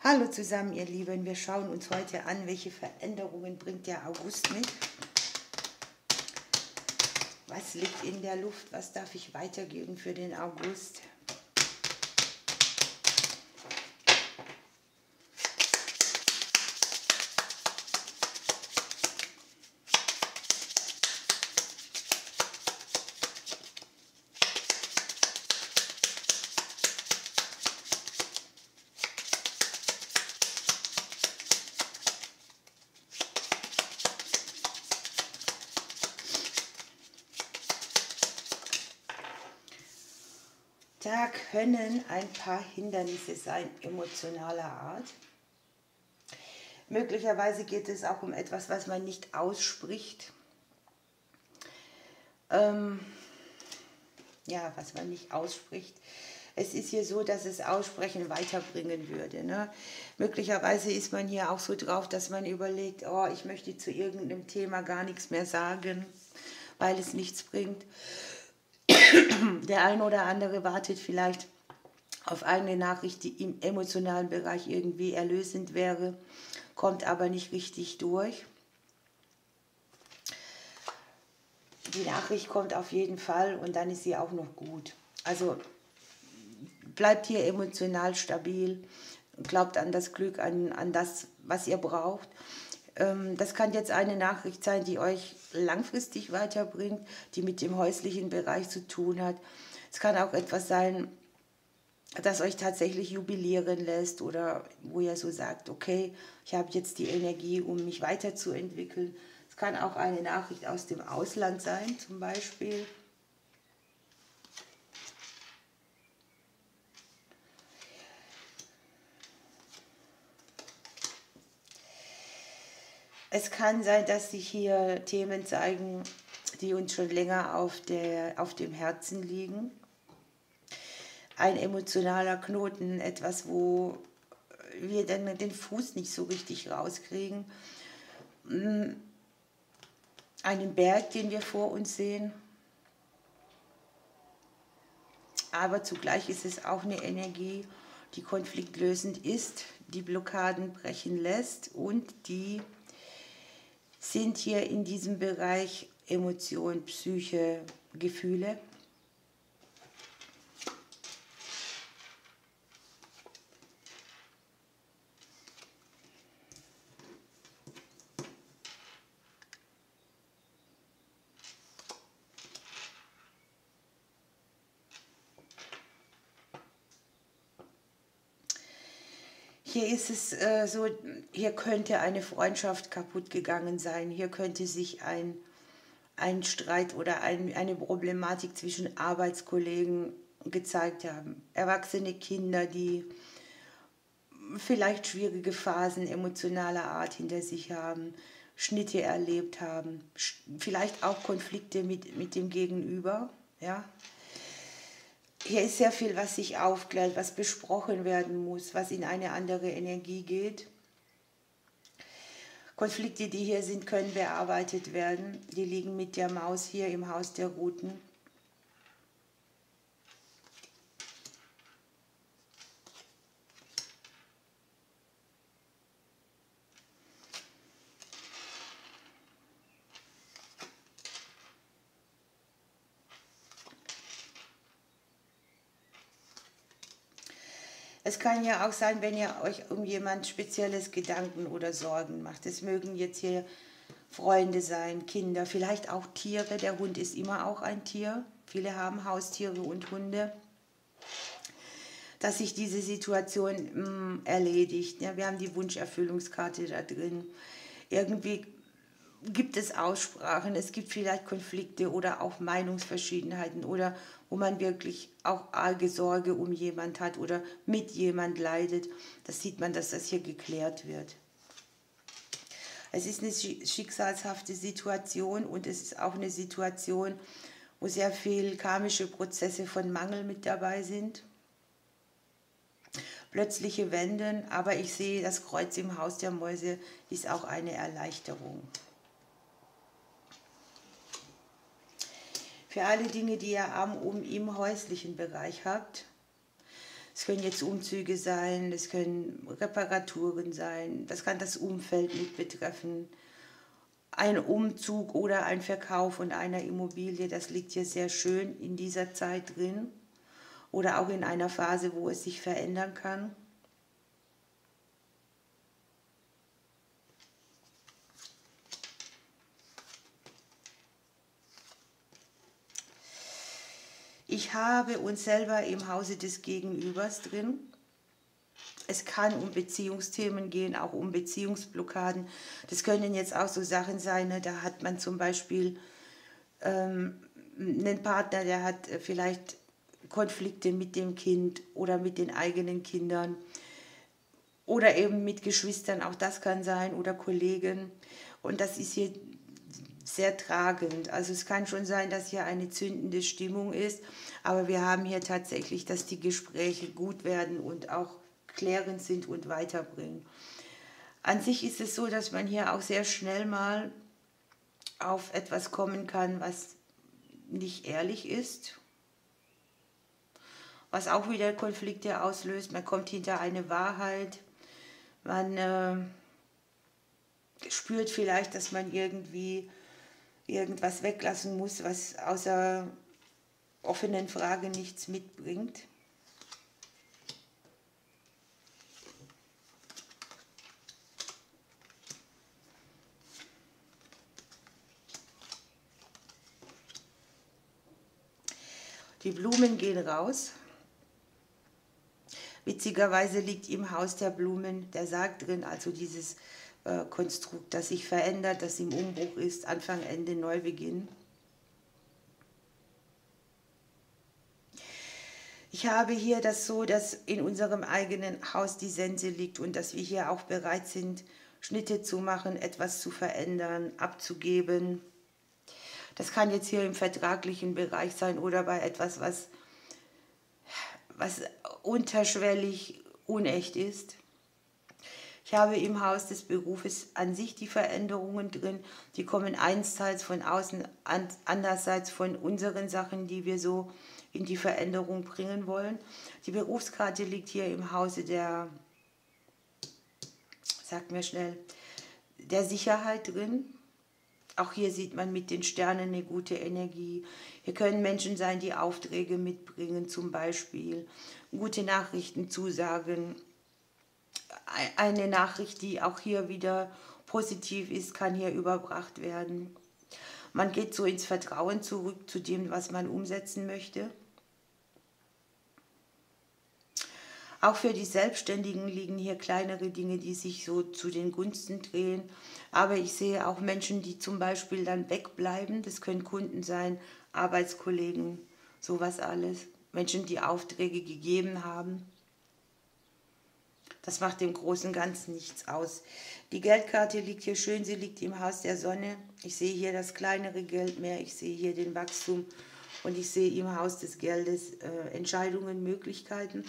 Hallo zusammen, ihr Lieben. Wir schauen uns heute an, welche Veränderungen bringt der August mit. Was liegt in der Luft? Was darf ich weitergeben für den August? Da können ein paar Hindernisse sein, emotionaler Art. Möglicherweise geht es auch um etwas, was man nicht ausspricht. Ja, was man nicht ausspricht. Es ist hier so, dass es Aussprechen weiterbringen würde. Ne? Möglicherweise ist man hier auch so drauf, dass man überlegt, oh, ich möchte zu irgendeinem Thema gar nichts mehr sagen, weil es nichts bringt. Der ein oder andere wartet vielleicht auf eine Nachricht, die im emotionalen Bereich irgendwie erlösend wäre, kommt aber nicht richtig durch. Die Nachricht kommt auf jeden Fall und dann ist sie auch noch gut. Also bleibt hier emotional stabil, glaubt an das Glück, an das, was ihr braucht. Das kann jetzt eine Nachricht sein, die euch langfristig weiterbringt, die mit dem häuslichen Bereich zu tun hat. Es kann auch etwas sein, das euch tatsächlich jubilieren lässt oder wo ihr so sagt, okay, ich habe jetzt die Energie, um mich weiterzuentwickeln. Es kann auch eine Nachricht aus dem Ausland sein, zum Beispiel. Es kann sein, dass sich hier Themen zeigen, die uns schon länger auf dem Herzen liegen. Ein emotionaler Knoten, etwas, wo wir dann den Fuß nicht so richtig rauskriegen. Einen Berg, den wir vor uns sehen. Aber zugleich ist es auch eine Energie, die konfliktlösend ist, die Blockaden brechen lässt und die sind hier in diesem Bereich Emotion, Psyche, Gefühle. Hier ist es so, hier könnte eine Freundschaft kaputt gegangen sein, hier könnte sich ein Streit oder eine Problematik zwischen Arbeitskollegen gezeigt haben. Erwachsene Kinder, die vielleicht schwierige Phasen emotionaler Art hinter sich haben, Schnitte erlebt haben, vielleicht auch Konflikte mit dem Gegenüber. Ja? Hier ist sehr viel, was sich aufklärt, was besprochen werden muss, was in eine andere Energie geht. Konflikte, die hier sind, können bearbeitet werden. Die liegen mit der Maus hier im Haus der Ruten. Es kann ja auch sein, wenn ihr euch um jemand Spezielles Gedanken oder Sorgen macht. Es mögen jetzt hier Freunde sein, Kinder, vielleicht auch Tiere. Der Hund ist immer auch ein Tier. Viele haben Haustiere und Hunde. Dass sich diese Situation erledigt. Ja, wir haben die Wunscherfüllungskarte da drin. Irgendwie gibt es Aussprachen, es gibt vielleicht Konflikte oder auch Meinungsverschiedenheiten oder wo man wirklich auch arge Sorge um jemand hat oder mit jemand leidet. Das sieht man, dass das hier geklärt wird. Es ist eine schicksalshafte Situation und es ist auch eine Situation, wo sehr viel karmische Prozesse von Mangel mit dabei sind. Plötzliche Wenden, aber ich sehe, das Kreuz im Haus der Mäuse ist auch eine Erleichterung. Für alle Dinge, die ihr im häuslichen Bereich habt, Es können jetzt Umzüge sein, es können Reparaturen sein, das kann das Umfeld mit betreffen. Ein Umzug oder ein Verkauf von einer Immobilie, das liegt hier sehr schön in dieser Zeit drin. Oder auch in einer Phase, wo es sich verändern kann. Ich habe uns selber im Hause des Gegenübers drin. Es kann um Beziehungsthemen gehen, auch um Beziehungsblockaden. Das können jetzt auch so Sachen sein, ne? Da hat man zum Beispiel einen Partner, der hat vielleicht Konflikte mit dem Kind oder mit den eigenen Kindern oder eben mit Geschwistern, auch das kann sein, oder Kollegen. Und das ist hier sehr tragend. Also es kann schon sein, dass hier eine zündende Stimmung ist, aber wir haben hier tatsächlich, dass die Gespräche gut werden und auch klärend sind und weiterbringen. An sich ist es so, dass man hier auch sehr schnell mal auf etwas kommen kann, was nicht ehrlich ist, was auch wieder Konflikte auslöst. Man kommt hinter eine Wahrheit, man spürt vielleicht, dass man irgendwie irgendwas weglassen muss, was außer offenen Fragen nichts mitbringt. Die Blumen gehen raus. Witzigerweise liegt im Haus der Blumen der Sarg drin, also dieses Konstrukt, das sich verändert, das im Umbruch ist, Anfang, Ende, Neubeginn. Ich habe hier das so, dass in unserem eigenen Haus die Sense liegt und dass wir hier auch bereit sind, Schnitte zu machen, etwas zu verändern, abzugeben. Das kann jetzt hier im vertraglichen Bereich sein oder bei etwas, was unterschwellig unecht ist. Ich habe im Haus des Berufes an sich die Veränderungen drin, die kommen einerseits von außen, andererseits von unseren Sachen, die wir so in die Veränderung bringen wollen. Die Berufskarte liegt hier im Hause der, sagt mir schnell, der Sicherheit drin. Auch hier sieht man mit den Sternen eine gute Energie. Hier können Menschen sein, die Aufträge mitbringen, zum Beispiel gute Nachrichten zusagen. Eine Nachricht, die auch hier wieder positiv ist, kann hier überbracht werden. Man geht so ins Vertrauen zurück zu dem, was man umsetzen möchte. Auch für die Selbstständigen liegen hier kleinere Dinge, die sich so zu den Gunsten drehen. Aber ich sehe auch Menschen, die zum Beispiel dann wegbleiben. Das können Kunden sein, Arbeitskollegen, sowas alles. Menschen, die Aufträge gegeben haben. Das macht dem großen und Ganzen nichts aus. Die Geldkarte liegt hier schön, sie liegt im Haus der Sonne. Ich sehe hier das kleinere Geld mehr, ich sehe hier den Wachstum und ich sehe im Haus des Geldes Entscheidungen, Möglichkeiten,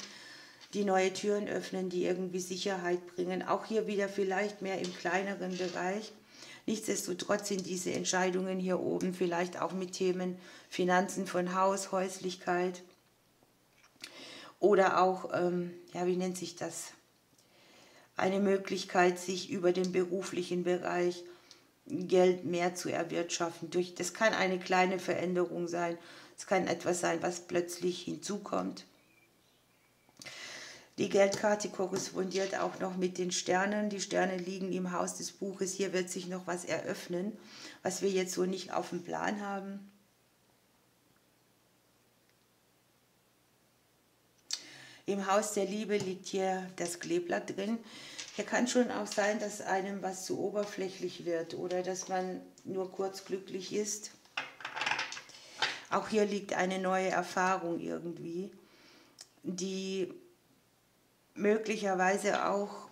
die neue Türen öffnen, die irgendwie Sicherheit bringen. Auch hier wieder vielleicht mehr im kleineren Bereich. Nichtsdestotrotz sind diese Entscheidungen hier oben vielleicht auch mit Themen Finanzen von Haus, Häuslichkeit oder auch, ja, wie nennt sich das? Eine Möglichkeit, sich über den beruflichen Bereich Geld mehr zu erwirtschaften. Das kann eine kleine Veränderung sein, es kann etwas sein, was plötzlich hinzukommt. Die Geldkarte korrespondiert auch noch mit den Sternen. Die Sterne liegen im Haus des Buches. Hier wird sich noch was eröffnen, was wir jetzt so nicht auf dem Plan haben. Im Haus der Liebe liegt hier das Kleeblatt drin. Hier kann schon auch sein, dass einem was zu oberflächlich wird oder dass man nur kurz glücklich ist. Auch hier liegt eine neue Erfahrung irgendwie, die möglicherweise auch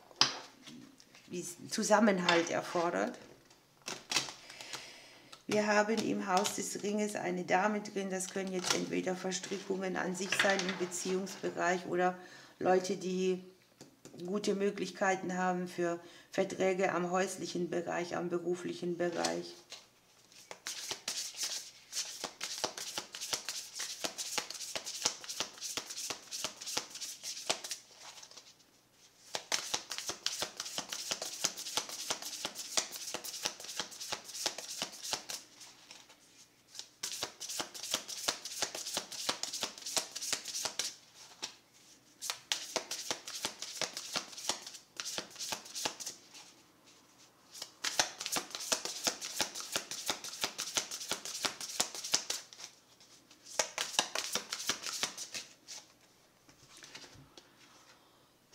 Zusammenhalt erfordert. Wir haben im Haus des Ringes eine Dame drin, das können jetzt entweder Verstrickungen an sich sein im Beziehungsbereich oder Leute, die gute Möglichkeiten haben für Verträge am häuslichen Bereich, am beruflichen Bereich.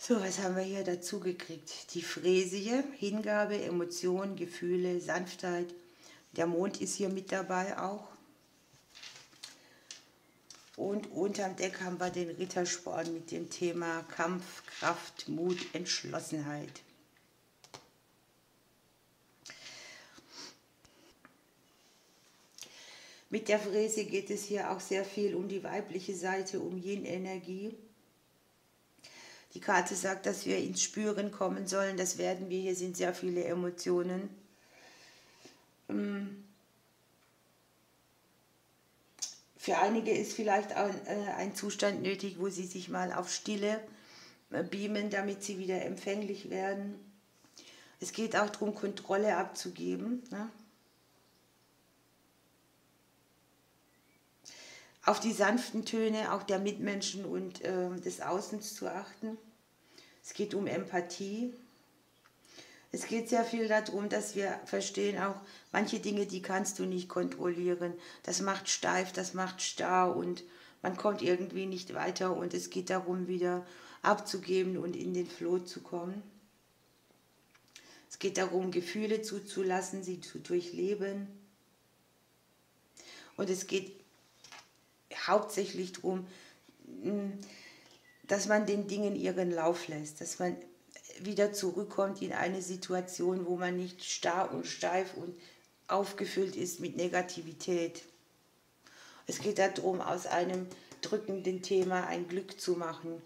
So, was haben wir hier dazu gekriegt? Die Fräsie, Hingabe, Emotionen, Gefühle, Sanftheit. Der Mond ist hier mit dabei auch. Und unterm Deck haben wir den Rittersporn mit dem Thema Kampf, Kraft, Mut, Entschlossenheit. Mit der Fräse geht es hier auch sehr viel um die weibliche Seite, um Yin-Energie. Die Karte sagt, dass wir ins Spüren kommen sollen. Das werden wir. Hier sind sehr viele Emotionen. Für einige ist vielleicht auch ein Zustand nötig, wo sie sich mal auf Stille beamen, damit sie wieder empfänglich werden. Es geht auch darum, Kontrolle abzugeben, ne? Auf die sanften Töne auch der Mitmenschen und des Außens zu achten. Es geht um Empathie. Es geht sehr viel darum, dass wir verstehen, auch manche Dinge, die kannst du nicht kontrollieren. Das macht steif, das macht starr und man kommt irgendwie nicht weiter und es geht darum, wieder abzugeben und in den Flow zu kommen. Es geht darum, Gefühle zuzulassen, sie zu durchleben. Und es geht hauptsächlich darum, dass man den Dingen ihren Lauf lässt, dass man wieder zurückkommt in eine Situation, wo man nicht starr und steif und aufgefüllt ist mit Negativität. Es geht darum, aus einem drückenden Thema ein Glück zu machen.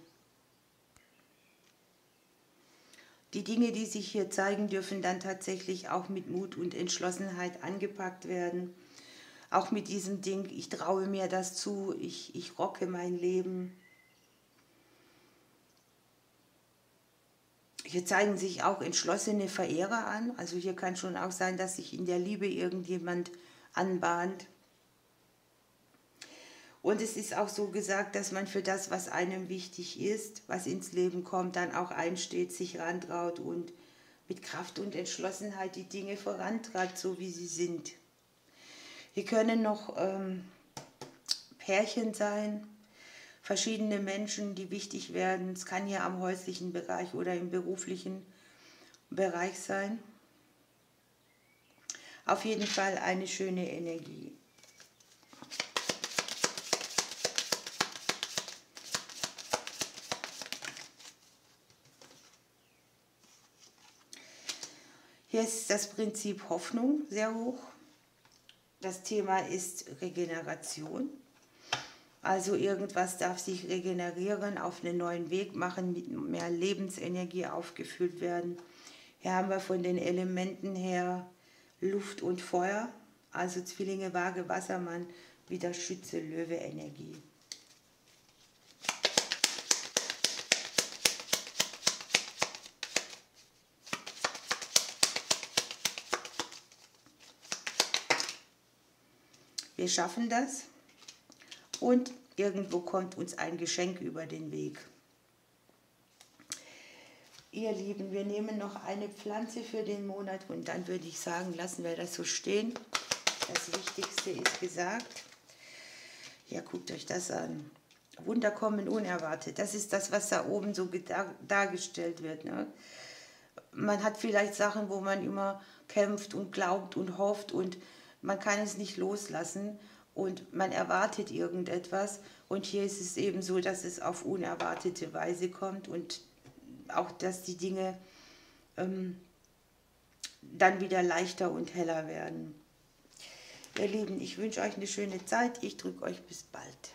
Die Dinge, die sich hier zeigen, dürfen dann tatsächlich auch mit Mut und Entschlossenheit angepackt werden. Auch mit diesem Ding, ich traue mir das zu, ich rocke mein Leben. Hier zeigen sich auch entschlossene Verehrer an. Also hier kann schon auch sein, dass sich in der Liebe irgendjemand anbahnt. Und es ist auch so gesagt, dass man für das, was einem wichtig ist, was ins Leben kommt, dann auch einsteht, sich rantraut und mit Kraft und Entschlossenheit die Dinge vorantreibt, so wie sie sind. Hier können noch Pärchen sein, verschiedene Menschen, die wichtig werden. Es kann hier am häuslichen Bereich oder im beruflichen Bereich sein. Auf jeden Fall eine schöne Energie. Hier ist das Prinzip Hoffnung sehr hoch. Das Thema ist Regeneration. Also irgendwas darf sich regenerieren, auf einen neuen Weg machen, mit mehr Lebensenergie aufgefüllt werden. Hier haben wir von den Elementen her Luft und Feuer, also Zwillinge, Waage, Wassermann, wieder Schütze, Löwe, Energie. Wir schaffen das und irgendwo kommt uns ein Geschenk über den Weg. Ihr Lieben, wir nehmen noch eine Pflanze für den Monat und dann würde ich sagen, lassen wir das so stehen. Das Wichtigste ist gesagt. Ja, guckt euch das an. Wunder kommen unerwartet. Das ist das, was da oben so dargestellt wird, ne? Man hat vielleicht Sachen, wo man immer kämpft und glaubt und hofft und man kann es nicht loslassen und man erwartet irgendetwas. Und hier ist es eben so, dass es auf unerwartete Weise kommt und auch, dass die Dinge dann wieder leichter und heller werden. Ihr Lieben, ich wünsche euch eine schöne Zeit. Ich drücke euch bis bald.